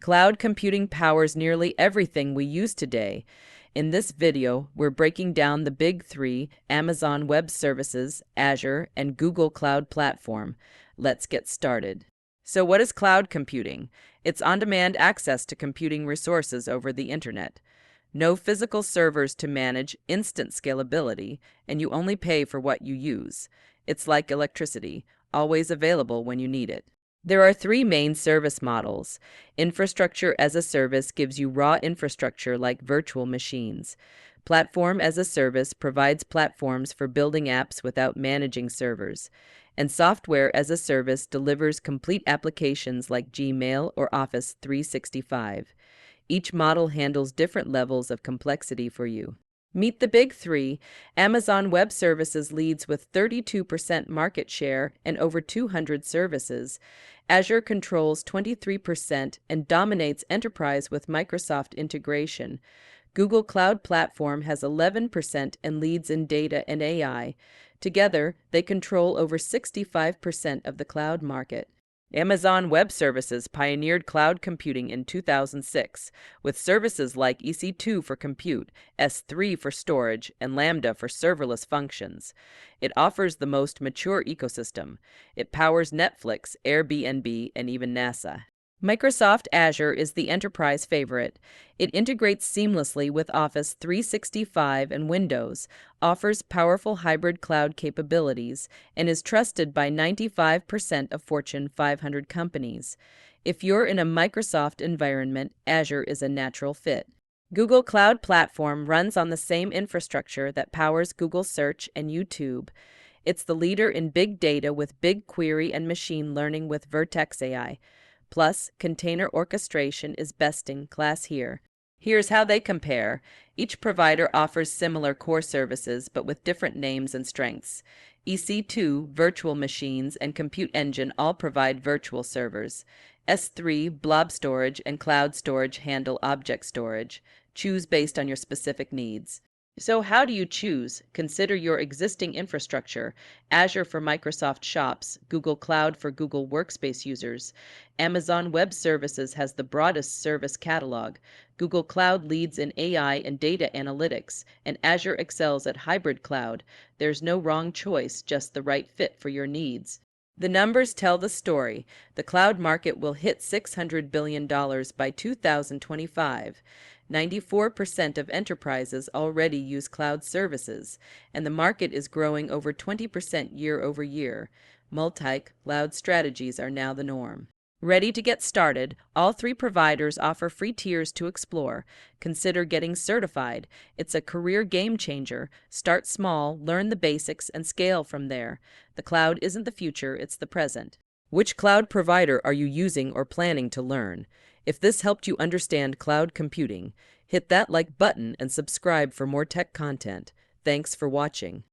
Cloud computing powers nearly everything we use today. In this video, we're breaking down the big three: Amazon Web Services, Azure, and Google Cloud Platform. Let's get started. So what is cloud computing? It's on-demand access to computing resources over the internet. No physical servers to manage, instant scalability, and you only pay for what you use. It's like electricity, always available when you need it. There are three main service models. Infrastructure as a service gives you raw infrastructure like virtual machines. Platform as a service provides platforms for building apps without managing servers. And software as a service delivers complete applications like Gmail or Office 365. Each model handles different levels of complexity for you. Meet the big three. Amazon Web Services leads with 32% market share and over 200 services. Azure controls 23% and dominates enterprise with Microsoft integration. Google Cloud Platform has 11% and leads in data and AI. Together, they control over 65% of the cloud market. Amazon Web Services pioneered cloud computing in 2006, with services like EC2 for compute, S3 for storage, and Lambda for serverless functions. It offers the most mature ecosystem. It powers Netflix, Airbnb, and even NASA. Microsoft Azure is the enterprise favorite. It integrates seamlessly with Office 365 and Windows, offers powerful hybrid cloud capabilities, and is trusted by 95% of Fortune 500 companies. If you're in a Microsoft environment, Azure is a natural fit. Google Cloud Platform runs on the same infrastructure that powers Google Search and YouTube. It's the leader in big data with BigQuery and machine learning with Vertex AI. Plus, container orchestration is best in class here. Here's how they compare. Each provider offers similar core services, but with different names and strengths. EC2, virtual machines, and Compute Engine all provide virtual servers. S3, blob storage, and cloud storage handle object storage. Choose based on your specific needs. So how do you choose? Consider your existing infrastructure: Azure for Microsoft Shops, Google Cloud for Google Workspace users. Amazon Web Services has the broadest service catalog. Google Cloud leads in AI and data analytics, and Azure excels at hybrid cloud. There's no wrong choice, just the right fit for your needs. The numbers tell the story. The cloud market will hit $600 billion by 2025. 94% of enterprises already use cloud services, and the market is growing over 20% year over year. Multi-cloud strategies are now the norm. Ready to get started? All three providers offer free tiers to explore. Consider getting certified. It's a career game changer. Start small, learn the basics, and scale from there. The cloud isn't the future, it's the present. Which cloud provider are you using or planning to learn? If this helped you understand cloud computing, hit that like button and subscribe for more tech content. Thanks for watching.